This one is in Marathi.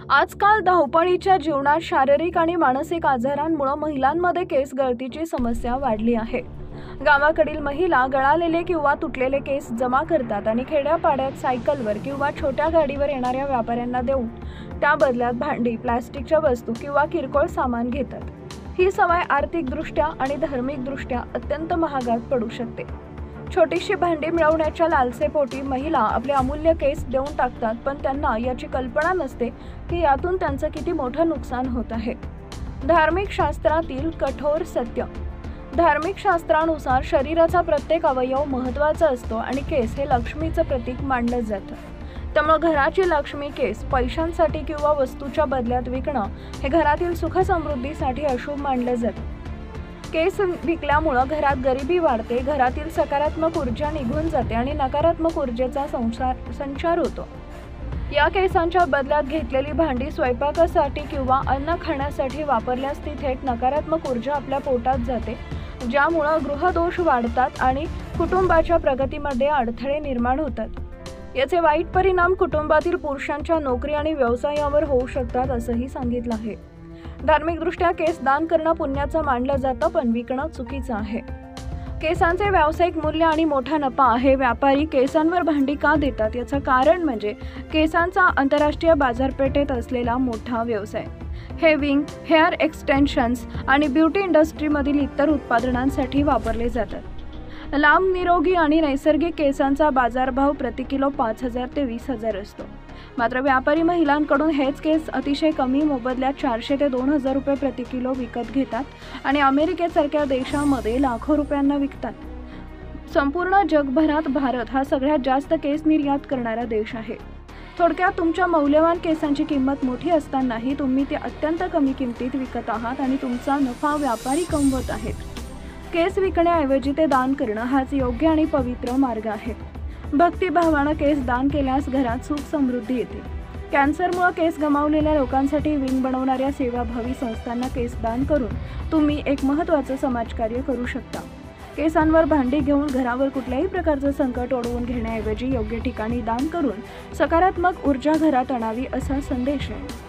आजकाल धावपळीच्या जीवनात शारीरिक आणि मानसिक आजारांमुळे महिलांमध्ये केस गळतीची समस्या वाढली आहे। गावाकडील महिला गळालेले किंवा तुटलेले केस जमा करतात आणि खेड्यापाड्यात सायकलवर किंवा छोट्या गाडीवर येणाऱ्या व्यापाऱ्यांना देऊन त्या बदल्यात भांडी, प्लास्टिकच्या वस्तू किंवा किरकोळ सामान घेतात। ही सवय आर्थिकदृष्ट्या आणि धार्मिकदृष्ट्या अत्यंत महागात पडू शकते। छोटीशी भांडी मिळवण्याच्या लालसेपोटी महिला आपले अमूल्य केस देऊन टाकतात, पण त्यांना याची कल्पना नसते की यातून त्यांचं किती मोठं नुकसान होत आहे। धार्मिक शास्त्रातील कठोर सत्य। धार्मिक शास्त्रानुसार शरीराचा प्रत्येक अवयव महत्त्वाचा असतो आणि केस हे लक्ष्मीचं प्रतीक मानलं जातं। त्यामुळे घराची लक्ष्मी केस पैशांसाठी किंवा वस्तूच्या बदल्यात विकणं हे घरातील सुख समृद्धीसाठी अशुभ मानलं जातं। केस विकल्यामुळे घरात गरिबी वाढते, घरातील सकारात्मक ऊर्जा निघून जाते आणि नकारात्मक ऊर्जेचा संचार होतो। या केसांच्या बदल्यात घेतलेली भांडी स्वयंपाकासाठी किंवा अन्न खाण्यासाठी वापरल्यास ती थेट नकारात्मक ऊर्जा आपल्या पोटात जाते, ज्यामुळे गृहदोष वाढतात आणि कुटुंबाच्या प्रगतीमध्ये अडथळे निर्माण होतात। याचे वाईट परिणाम कुटुंबातील पुरुषांच्या नोकरी आणि व्यवसायावर होऊ शकतात असंही सांगितलं आहे। धार्मिकदृष्ट्या केस दान करणं पुण्याचं मानलं जातं, पण विकणं चुकीचं आहे। केसांचे व्यावसायिक मूल्य आणि मोठा नफा आहे। व्यापारी केसांवर भांडी का देतात याचं कारण म्हणजे केसांचा आंतरराष्ट्रीय बाजारपेठेत असलेला मोठा व्यवसाय। हे विंग, हेअर एक्सटेन्शन्स आणि ब्युटी इंडस्ट्रीमधील इतर उत्पादनांसाठी वापरले जातात। लांब, निरोगी आणि नैसर्गिक केसांचा बाजारभाव प्रति किलो 5,000 ते 20,000 असतो। मात्र व्यापारी महिलांकडून हेच केस अतिशय कमी मोबदल्यात 400 ते 2,000 रुपये प्रति किलो विकत घेतात आणि अमेरिकेसारख्या देशामध्ये लाखो रुपयांना विकतात। संपूर्ण जगभरात भारत हा सगळ्यात जास्त केस निर्यात करणारा देश आहे। थोडक्यात तुमच्या मौल्यवान केसांची किंमत मोठी असतानाही तुम्ही ते अत्यंत कमी किमतीत विकत आहात आणि तुमचा नफा व्यापारी कमवत आहेत। केस विकण्याऐवजी ते दान करणं हाच योग्य आणि पवित्र मार्ग आहे। भक्तिभावानं केस दान केल्यास घरात सुख समृद्धी येते। कॅन्सरमुळे केस गमावलेल्या लोकांसाठी विंग बनवणाऱ्या सेवाभावी संस्थांना केस दान करून तुम्ही एक महत्त्वाचं समाजकार्य करू शकता। केसांवर भांडी घेऊन घरावर कुठल्याही प्रकारचं संकट ओढवून घेण्याऐवजी योग्य ठिकाणी दान करून सकारात्मक ऊर्जा घरात आणावी असा संदेश आहे।